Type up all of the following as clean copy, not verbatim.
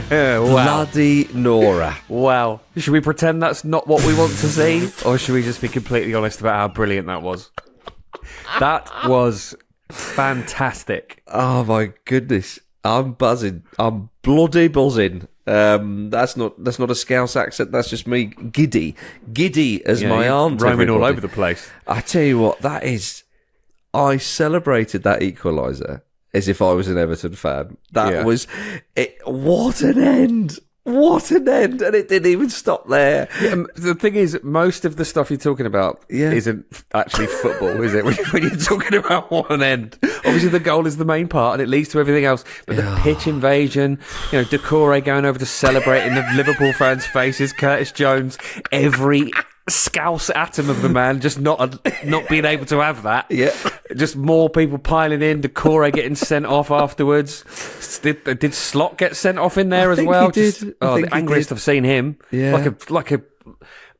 Bloody Nora. Wow. Should we pretend that's not what we want to see? Or should we just be completely honest about how brilliant that was? That was fantastic. Oh my goodness. I'm buzzing. I'm bloody buzzing. That's not a Scouse accent. That's just me. Giddy as my aunt. Roaming all over the place. I tell you what, that is. I celebrated that equaliser as if I was an Everton fan. That was it. What an end! What an end! And it didn't even stop there. Yeah, the thing is, most of the stuff you're talking about isn't actually football, is it? When you're talking about what an end. Obviously, the goal is the main part, and it leads to everything else. But the pitch invasion, Decore going over to celebrate in the Liverpool fans' faces, Curtis Jones, every Scouse atom of the man just not being able to have that. Yeah. Just more people piling in, Decore getting sent off afterwards. Did Slot get sent off in there as well? He did. The angriest I've seen him. Yeah.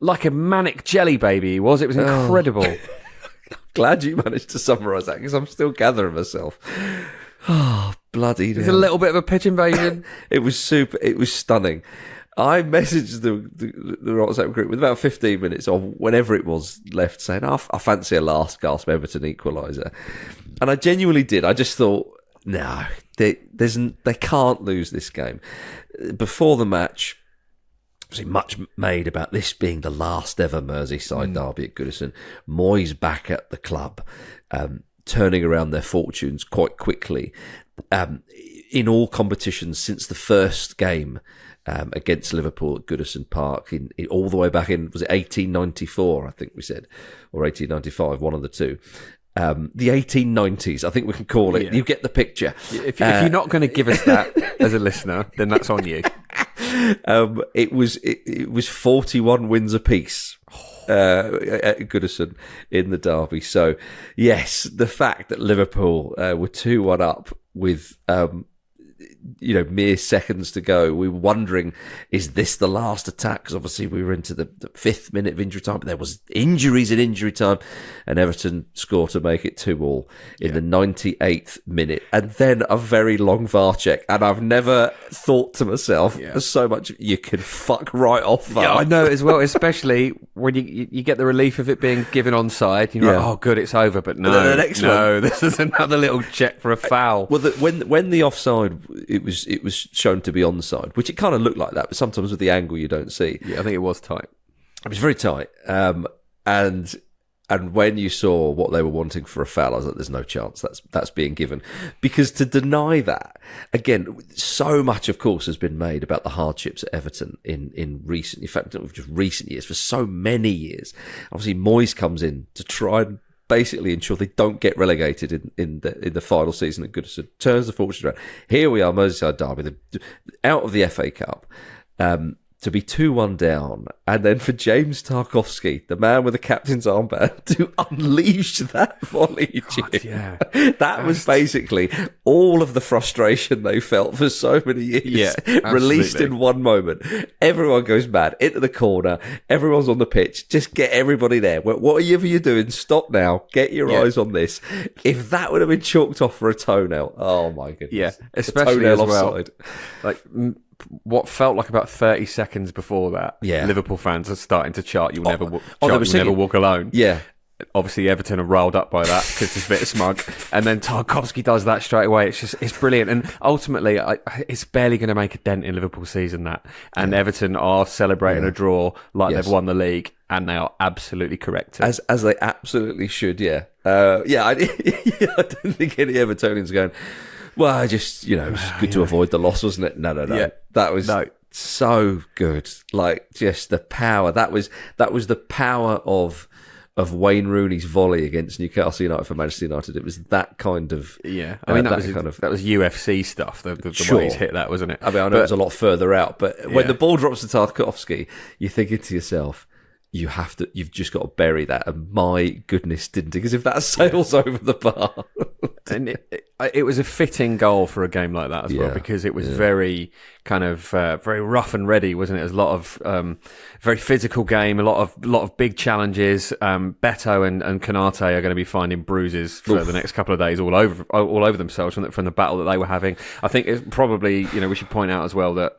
Like a manic jelly baby he was. It was incredible. Glad you managed to summarise that because I'm still gathering myself. Oh, bloody hell. It's a little bit of a pitch invasion. It was super. It was stunning. I messaged the WhatsApp group with about 15 minutes of whenever it was left saying, I fancy a last gasp Everton equaliser. And I genuinely did. I just thought, no, they can't lose this game. Before the match, obviously much made about this being the last ever Merseyside derby at Goodison. Moyes back at the club, turning around their fortunes quite quickly. In all competitions since the first game, against Liverpool at Goodison Park, in all the way back in, was it 1894, I think we said, or 1895, one of the two. The 1890s, I think we can call it. Yeah. You get the picture. If you're not going to give us that as a listener, then that's on you. It was 41 wins apiece at Goodison in the derby. So, yes, the fact that Liverpool were 2-1 up with mere seconds to go, we were wondering, is this the last attack? Because obviously we were into the 5th minute of injury time, but there was injuries in injury time, and Everton scored to make it 2-2 in the 98th minute, and then a very long VAR check. And I've never thought to myself, so much you can fuck right off VAR. Yeah, I know as well, especially when you get the relief of it being given onside. You're like, oh, good, it's over. But no, the next one, this is another little check for a foul. Well, when the offside, it was shown to be onside, which it kind of looked like that, but sometimes with the angle you don't see. Yeah, I think it was tight. It was very tight. And when you saw what they were wanting for a foul, I was like, there's no chance that's being given. Because to deny that, again, so much, of course, has been made about the hardships at Everton in recent years, for so many years. Obviously, Moyes comes in to try and basically ensure they don't get relegated in the final season at Goodison. Turns the fortunes around. Here we are, Merseyside derby, out of the FA Cup, to be 2-1 down, and then for James Tarkowski, the man with the captain's armband, to unleash that volley. That was basically all of the frustration they felt for so many years, released in one moment. Everyone goes mad, into the corner, everyone's on the pitch, just get everybody there. Whatever you're doing, stop now, get your eyes on this. If that would have been chalked off for a toenail, oh my goodness. Yeah, especially as well. Offside. Like, what felt like about 30 seconds before that, Liverpool fans are starting to chart, you'll never walk alone. Yeah. Obviously, Everton are riled up by that because it's a bit smug. And then Tarkowski does that straight away. It's brilliant. And ultimately, it's barely going to make a dent in Liverpool's season, that. And Everton are celebrating a draw like they've won the league. And they are absolutely correct. As they absolutely should, I don't think any Evertonians are going, well, just, it's good to avoid the loss, wasn't it? No. Yeah. That was so good. Like, just the power. That was the power of Wayne Rooney's volley against Newcastle United for Manchester United. It was that kind of... Yeah. I mean, that was UFC stuff, the way he's hit that, wasn't it? I mean, I know it was a lot further out, but when the ball drops to Tarkowski, you're thinking to yourself, you've just got to bury that. And my goodness, didn't it? Because if that sails over the bar, And it was a fitting goal for a game like that as well, because it was very kind of very rough and ready, wasn't it? It was a lot of very physical game, a lot of big challenges. Beto and Konate are going to be finding bruises for the next couple of days all over themselves from the battle that they were having. I think it's probably, we should point out as well that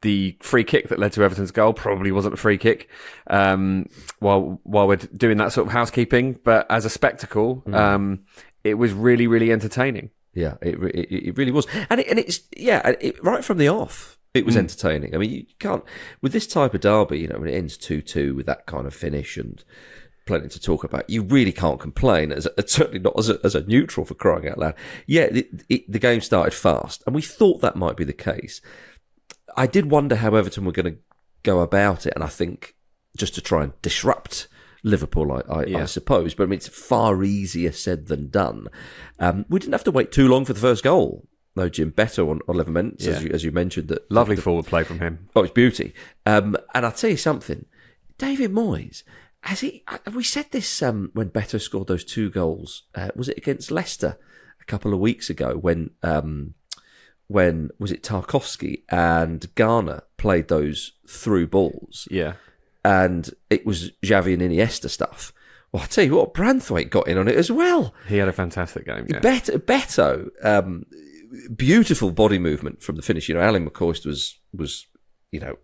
the free kick that led to Everton's goal probably wasn't a free kick. While we're doing that sort of housekeeping, but as a spectacle, it was really, really entertaining. Yeah, it really was, and it's right from the off, it was entertaining. I mean, you can't with this type of derby, when it ends 2-2 with that kind of finish and plenty to talk about, you really can't complain. Certainly not as a neutral, for crying out loud. Yeah, the game started fast, and we thought that might be the case. I did wonder how Everton were going to go about it, and I think just to try and disrupt Liverpool, I suppose. But I mean, it's far easier said than done. We didn't have to wait too long for the first goal, though. Jim Beto on 11 minutes, as you mentioned. That lovely forward play from him. Oh, it's beauty. And I'll tell you something, David Moyes, we said this when Beto scored those 2 goals. Was it against Leicester a couple of weeks ago when was it Tarkowski and Garner played those through balls? Yeah. And it was Xavi and Iniesta stuff. Well, I'll tell you what, Branthwaite got in on it as well. He had a fantastic game, yeah. Beto, beautiful body movement from the finish. Alan McCoist was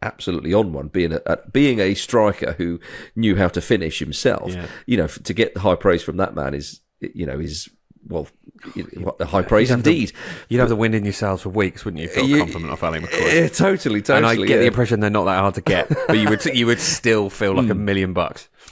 absolutely on one, being a striker who knew how to finish himself. Yeah. To get the high praise from that man is high praise indeed. You'd have the wind in your sails for weeks, wouldn't you? For a compliment off Ali McCoy. Yeah, totally. And I get the impression they're not that hard to get, but you would still feel like $1 million.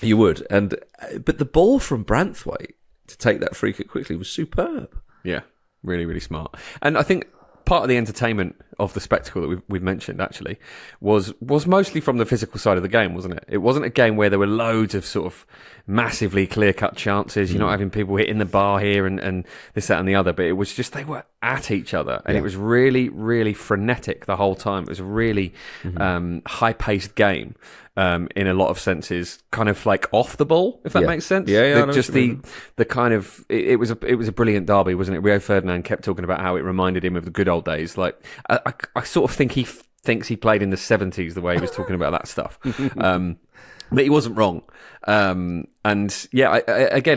You would, but the ball from Branthwaite to take that free kick quickly was superb. Yeah, really, really smart. And I think part of the entertainment of the spectacle that we've mentioned actually was mostly from the physical side of the game, wasn't it? It wasn't a game where there were loads of sort of massively clear-cut chances. You're not having people hitting the bar here and this, that and the other, but it was just they were at each other, and it was really, really frenetic the whole time. It was a really high-paced game. In a lot of senses, kind of like off the ball, if that makes sense. Just the kind of it was a brilliant derby, wasn't it? Rio Ferdinand kept talking about how it reminded him of the good old days. Like I sort of think he thinks he played in the 70s the way he was talking about that stuff, but he wasn't wrong. And yeah,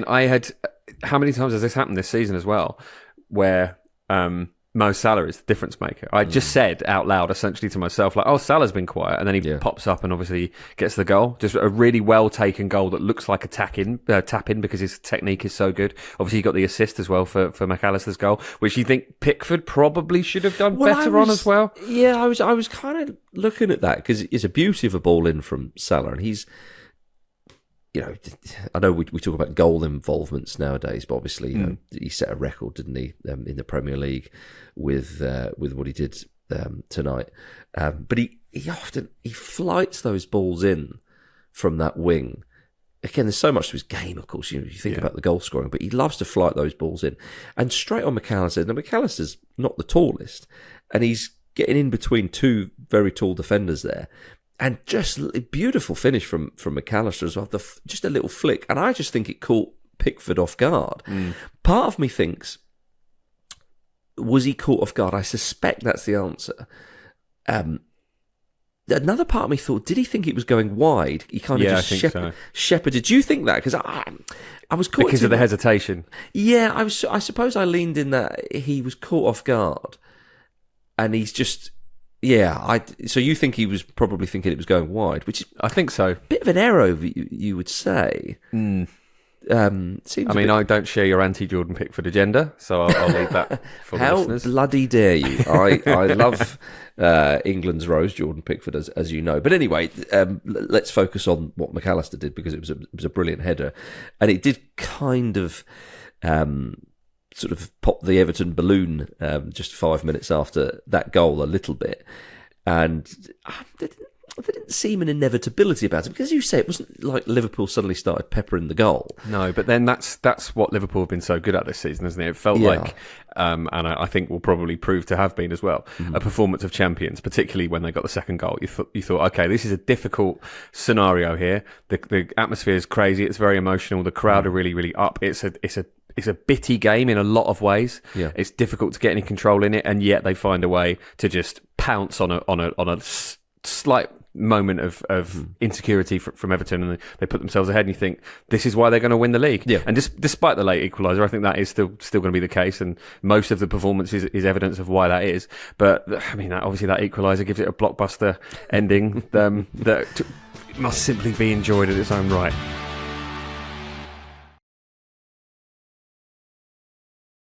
I had how many times has this happened this season as well, where Mo Salah is the difference maker. I just said out loud, essentially to myself, like, "Oh, Salah's been quiet," and then he pops up and obviously gets the goal. Just a really well taken goal that looks like a tap in because his technique is so good. Obviously, he got the assist as well for McAllister's goal, which you think Pickford probably should have done better on as well. Yeah, I was kind of looking at that because it's a beauty of a ball in from Salah, and he's. I know we talk about goal involvements nowadays, but obviously, he set a record, didn't he, in the Premier League with what he did tonight. But he often flights those balls in from that wing. Again, there's so much to his game, of course. You think about the goal scoring, but he loves to flight those balls in and straight on McAllister. Now, McAllister's not the tallest, and he's getting in between 2 very tall defenders there. And just a beautiful finish from McAllister as well. Just a little flick. And I just think it caught Pickford off guard. Part of me thinks, was he caught off guard? I suspect that's the answer. Another part of me thought, did he think it was going wide? He kind of just shepherded. Did you think that? Because I was caught... Because of the hesitation. Yeah, I suppose I leaned in that he was caught off guard. And he's just... Yeah, so you think he was probably thinking it was going wide, which is I think so. A bit of an error, you would say. I don't share your anti-Jordan Pickford agenda, so I'll leave that for the listeners. How bloody dare you? I love England's Rose, Jordan Pickford, as you know. But anyway, let's focus on what McAllister did, because it was a brilliant header, and it did kind of sort of pop the Everton balloon just 5 minutes after that goal a little bit, and there didn't seem an inevitability about it, because as you say, it wasn't like Liverpool suddenly started peppering the goal. No, but then that's what Liverpool have been so good at this season, isn't it? It felt like, and I think will probably prove to have been as well, a performance of champions, particularly when they got the second goal. You thought, okay, this is a difficult scenario here. The atmosphere is crazy. It's very emotional. The crowd are really, really up. It's it's a bitty game in a lot of ways. Yeah. It's difficult to get any control in it, and yet they find a way to just pounce on a slight moment of insecurity from Everton, and they put themselves ahead, and you think this is why they're going to win the league. Yeah. And despite the late equaliser, I think that is still going to be the case, and most of the performance is evidence of why that is. But I mean, obviously that equaliser gives it a blockbuster ending that must simply be enjoyed in its own right.